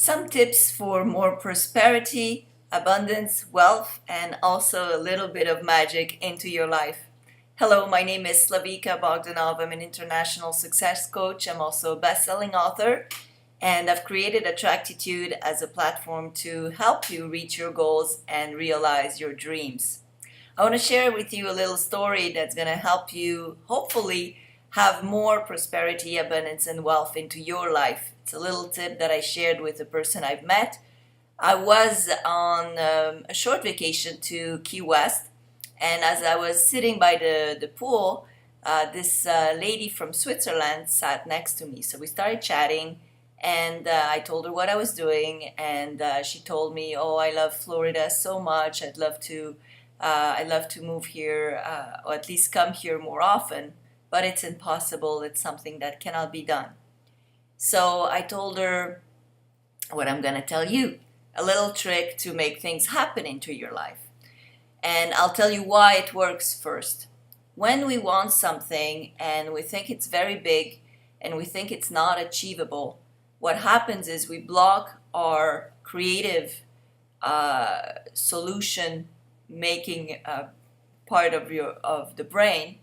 Some tips for more prosperity, abundance, wealth, and also a little bit of magic into your life. Hello, my name is Slavika Bogdanov. I'm an international success coach. I'm also a best-selling author, and I've created Attractitude as a platform to help you reach your goals and realize your dreams. I want to share with you a little story that's going to help you hopefully have more prosperity, abundance, and wealth into your life. It's a little tip that I shared with a person I've met. I was on a short vacation to Key West, and as I was sitting by the pool, this lady from Switzerland sat next to me. So we started chatting, and I told her what I was doing, and she told me, "Oh, I love Florida so much. I'd love to move here, or at least come here more often, but it's impossible. It's something that cannot be done." So I told her what I'm going to tell you, a little trick to make things happen into your life. And I'll tell you why it works first. When we want something and we think it's very big and we think it's not achievable, what happens is we block our creative solution making part of the brain,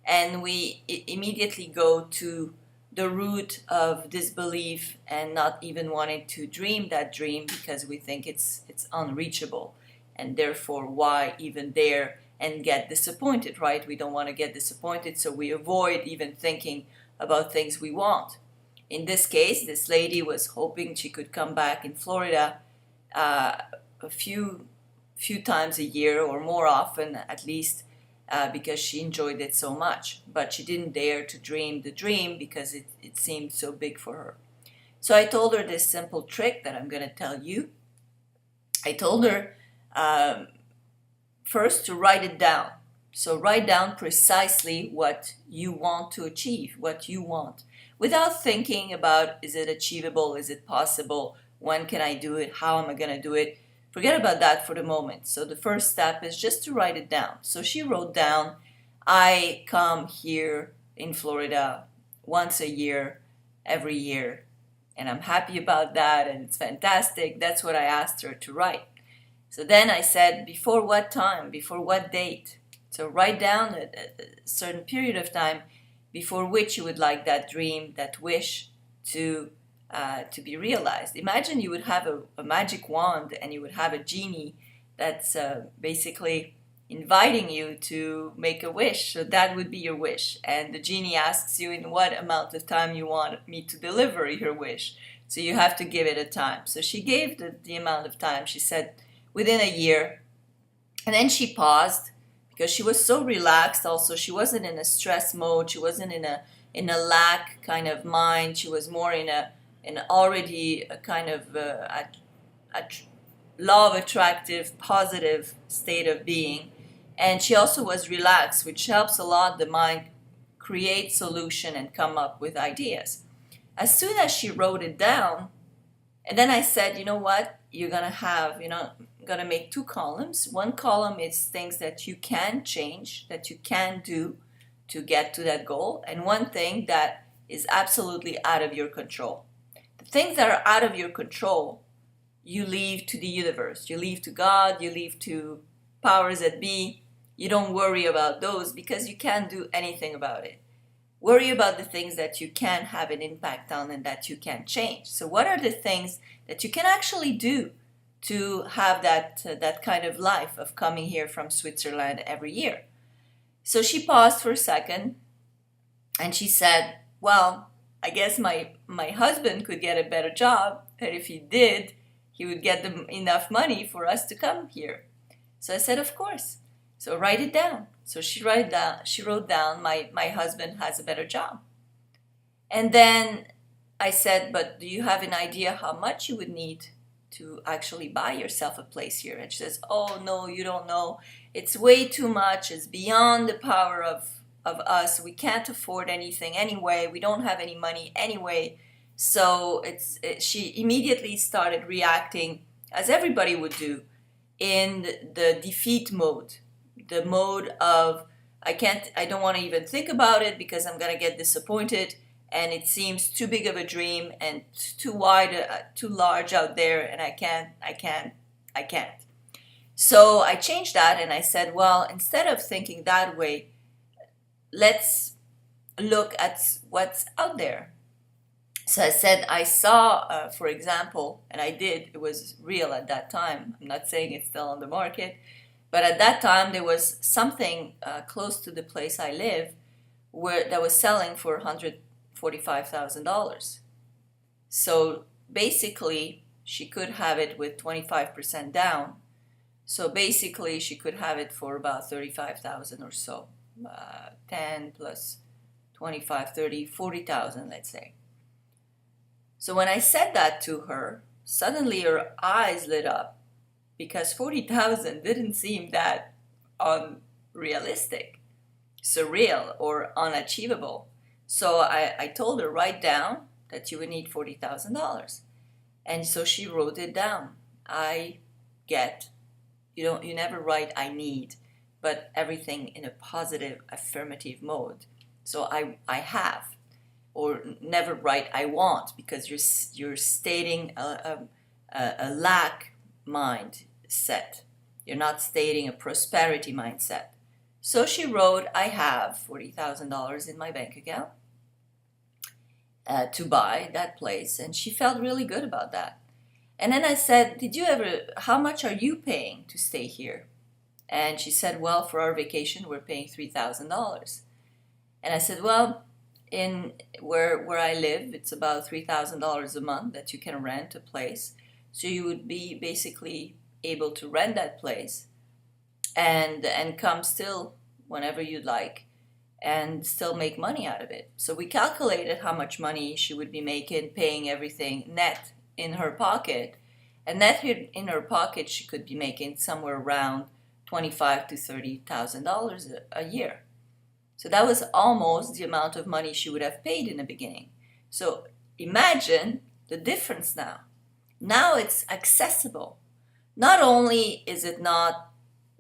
and we immediately go to the root of disbelief and not even wanting to dream that dream because we think it's unreachable, and therefore why even dare and get disappointed, right? We don't want to get disappointed, so we avoid even thinking about things we want. In this case, this lady was hoping she could come back in Florida a few times a year or more often at least, because she enjoyed it so much, but she didn't dare to dream the dream because it seemed so big for her. So I told her this simple trick that I'm going to tell you. I told her first to write it down. So write down precisely what you want to achieve, what you want, without thinking about, is it achievable, is it possible, when can I do it, how am I going to do it. Forget about that for the moment. So the first step is just to write it down. So she wrote down, I come here in Florida once a year, every year, and I'm happy about that, and it's fantastic. That's what I asked her to write. So then I said, before what time, before what date? So write down a certain period of time before which you would like that dream, that wish to be realized. Imagine you would have a magic wand and you would have a genie that's basically inviting you to make a wish. So that would be your wish. And the genie asks you in what amount of time you want me to deliver your wish. So you have to give it a time. So she gave the amount of time. She said within a year. And then she paused because she was so relaxed also. She wasn't in a stress mode. She wasn't in a lack kind of mind. She was more in already a kind of a law of attractive, positive state of being. And she also was relaxed, which helps a lot the mind create solution and come up with ideas. As soon as she wrote it down, and then I said, you know what, you're going to make two columns. One column is things that you can change, that you can do to get to that goal, and one thing that is absolutely out of your control. Things that are out of your control, you leave to the universe, you leave to God, you leave to powers that be. You don't worry about those because you can't do anything about it. Worry about the things that you can have an impact on and that you can change. So what are the things that you can actually do to have that kind of life of coming here from Switzerland every year? So she paused for a second and she said, well, I guess my husband could get a better job, and if he did, he would get enough money for us to come here. So I said, of course. So write it down. So she wrote down, my husband has a better job. And then I said, but do you have an idea how much you would need to actually buy yourself a place here? And she says, oh, no, you don't know. It's way too much. It's beyond the power of us. We can't afford anything anyway. We don't have any money anyway. So she immediately started reacting as everybody would do in the defeat mode, the mode of I don't want to even think about it because I'm going to get disappointed, and it seems too big of a dream and too wide, too large out there, and I can't. So I changed that and I said, well, instead of thinking that way, let's look at what's out there. So I said, I saw, for example, and I did, it was real at that time. I'm not saying it's still on the market, but at that time there was something close to the place I live that was selling for $145,000. So basically, she could have it with 25% down. So basically, she could have it for about 35,000 or so. 10 plus 25, 30, 40,000, let's say. So when I said that to her, suddenly her eyes lit up because 40,000 didn't seem that unrealistic, surreal, or unachievable. So I told her, write down that you would need $40,000. And so she wrote it down. I get, you never write I need, but everything in a positive, affirmative mode. So I have. Or never write I want, because you're stating a lack mindset. You're not stating a prosperity mindset. So she wrote, I have $40,000 in my bank account to buy that place, and she felt really good about that. And then I said, how much are you paying to stay here? And she said, well, for our vacation, we're paying $3,000. And I said, well, in where I live, it's about $3,000 a month that you can rent a place. So you would be basically able to rent that place and come still whenever you'd like and still make money out of it. So we calculated how much money she would be making, paying everything net in her pocket. And net in her pocket, she could be making somewhere around $25,000 to $30,000 a year. So that was almost the amount of money she would have paid in the beginning. So imagine the difference now. Now it's accessible. Not only is it not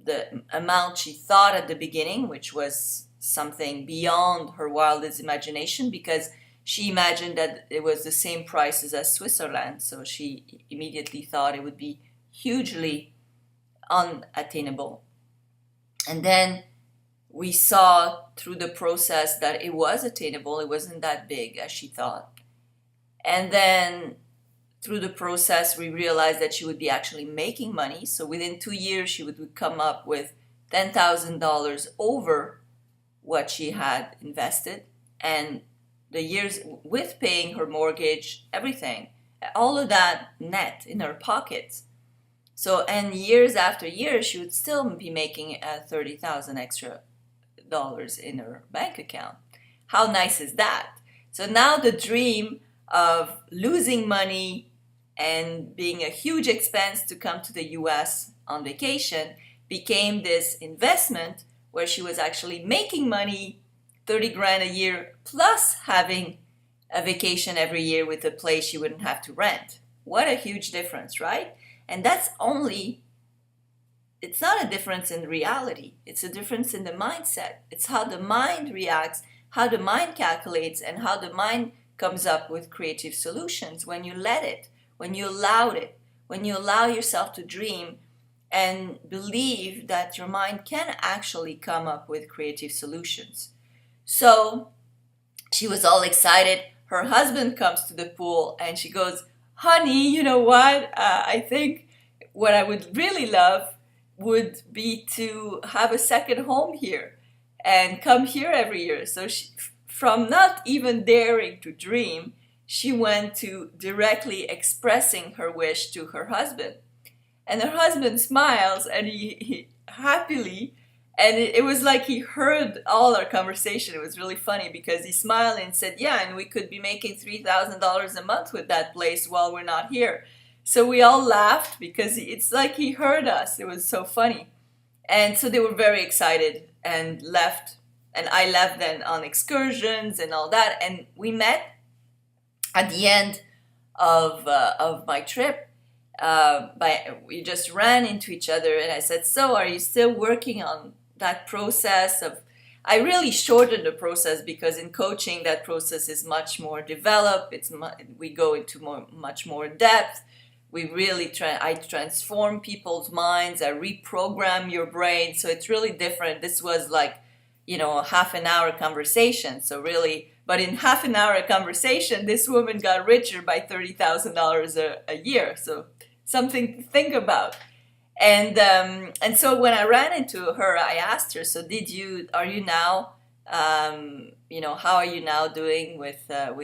the amount she thought at the beginning, which was something beyond her wildest imagination, because she imagined that it was the same prices as Switzerland. So she immediately thought it would be hugely unattainable. And then we saw through the process that it was attainable. It wasn't that big as she thought. And then through the process, we realized that she would be actually making money. So within 2 years, she would come up with $10,000 over what she had invested. And the years with paying her mortgage, everything, all of that net in her pockets. So, and years after years, she would still be making $30,000 extra in her bank account. How nice is that? So now the dream of losing money and being a huge expense to come to the US on vacation became this investment where she was actually making money, 30 grand a year, plus having a vacation every year with a place she wouldn't have to rent. What a huge difference, right? And that's only, it's not a difference in reality. It's a difference in the mindset. It's how the mind reacts, how the mind calculates, and how the mind comes up with creative solutions when you let it, when you allow it, when you allow yourself to dream and believe that your mind can actually come up with creative solutions. So she was all excited. Her husband comes to the pool and she goes, honey, you know what? I think what I would really love would be to have a second home here and come here every year. So she, from not even daring to dream, she went to directly expressing her wish to her husband. And her husband smiles and he happily, and it was like he heard all our conversation. It was really funny because he smiled and said, yeah, and we could be making $3,000 a month with that place while we're not here. So we all laughed because it's like he heard us. It was so funny. And so they were very excited and left. And I left then on excursions and all that. And we met at the end of my trip. We just ran into each other and I said, so are you still working on that process of I really shortened the process because in coaching that process is much more developed. We go into much more depth. We really I transform people's minds. I reprogram your brain. So it's really different. This was like, a half an hour conversation. So really, but in half an hour conversation, this woman got richer by $30,000 a year. So something to think about. And so when I ran into her, I asked her, so are you now, how are you now doing with that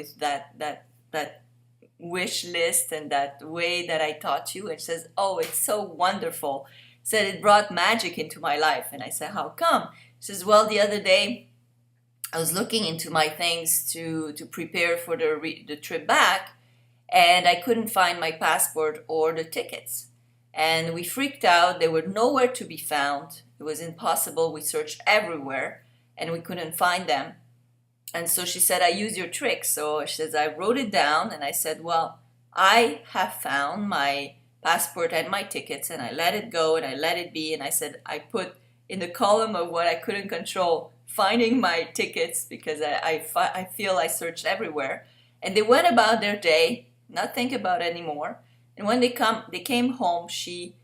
wish list and that way that I taught you? And she says, oh, it's so wonderful. Said it brought magic into my life. And I said, how come? She says, well, the other day I was looking into my things to prepare for the trip back, and I couldn't find my passport or the tickets. And we freaked out. They were nowhere to be found. It was impossible. We searched everywhere and we couldn't find them. And so she said, I use your trick. So she says, I wrote it down and I said, well, I have found my passport and my tickets, and I let it go and I let it be. And I said, I put in the column of what I couldn't control, finding my tickets, because I feel I searched everywhere. And they went about their day, not think about it anymore. And when they came home, she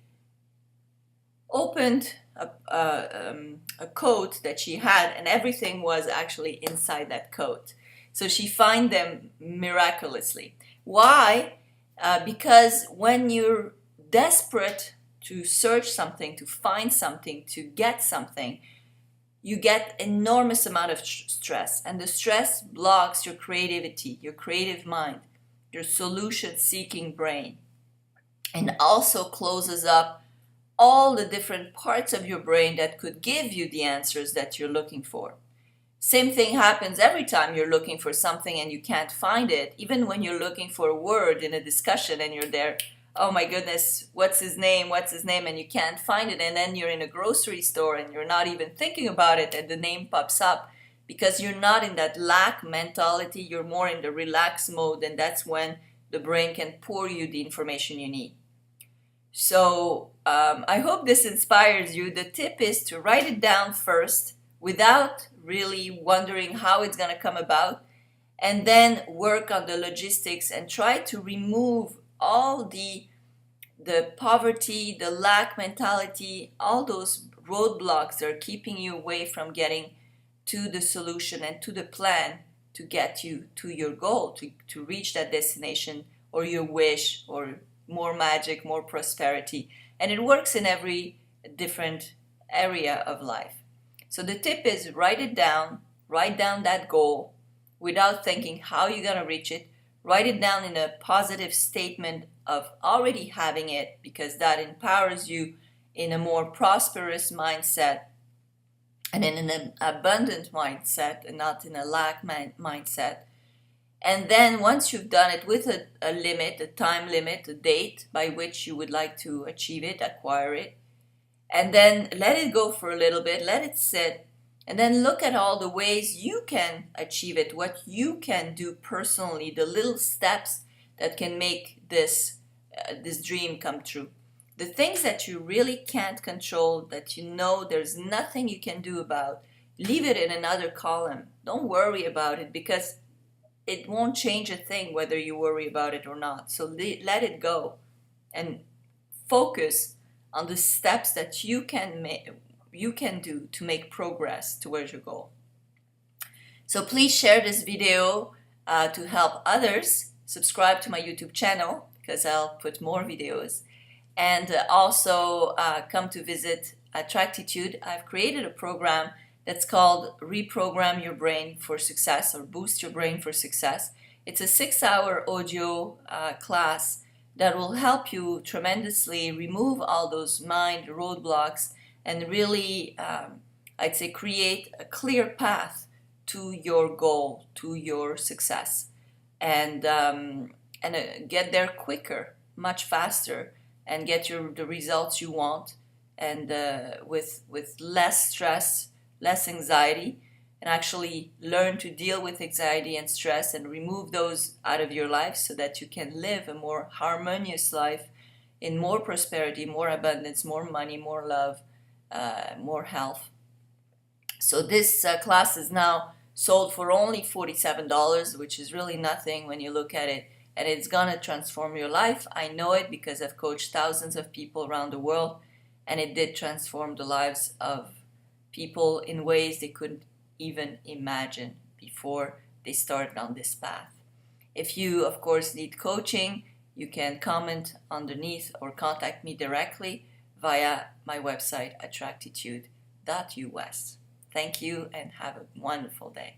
opened a coat that she had, and everything was actually inside that coat. So she found them miraculously. Why? Because when you're desperate to search something, to find something, to get something, you get enormous amount of stress. And the stress blocks your creativity, your creative mind, your solution-seeking brain, and also closes up all the different parts of your brain that could give you the answers that you're looking for. Same thing happens every time you're looking for something and you can't find it. Even when you're looking for a word in a discussion and you're there, oh my goodness, what's his name, and you can't find it. And then you're in a grocery store and you're not even thinking about it and the name pops up, because you're not in that lack mentality. You're more in the relaxed mode, and that's when the brain can pour you the information you need. So I hope this inspires you. The tip is to write it down first without really wondering how it's going to come about, and then work on the logistics and try to remove all the poverty, the lack mentality, all those roadblocks that are keeping you away from getting to the solution and to the plan to get you to your goal, to reach that destination or your wish, or more magic, more prosperity. And it works in every different area of life. So the tip is write it down, write down that goal without thinking how you're going to reach it. Write it down in a positive statement of already having it, because that empowers you in a more prosperous mindset and in an abundant mindset, and not in a lack mindset. And then once you've done it with a limit, a time limit, a date by which you would like to achieve it, acquire it, and then let it go for a little bit, let it sit, and then look at all the ways you can achieve it, what you can do personally, the little steps that can make this dream come true. The things that you really can't control, that you know there's nothing you can do about, leave it in another column. Don't worry about it, because it won't change a thing whether you worry about it or not. So let it go and focus on the steps that you can do to make progress towards your goal. So please share this video to help others. Subscribe to my YouTube channel, because I'll put more videos. And also come to visit Attractitude. I've created a program that's called Reprogram Your Brain for Success, or Boost Your Brain for Success. It's a 6-hour audio class that will help you tremendously remove all those mind roadblocks and really, I'd say, create a clear path to your goal, to your success, and get there quicker, much faster, and get the results you want, and with less stress, less anxiety, and actually learn to deal with anxiety and stress and remove those out of your life so that you can live a more harmonious life in more prosperity, more abundance, more money, more love, more health. So this class is now sold for only $47, which is really nothing when you look at it, and it's gonna transform your life. I know it because I've coached thousands of people around the world, and it did transform the lives of people in ways they couldn't even imagine before they started on this path. If you, of course, need coaching, you can comment underneath or contact me directly via my website, attractitude.us. Thank you and have a wonderful day.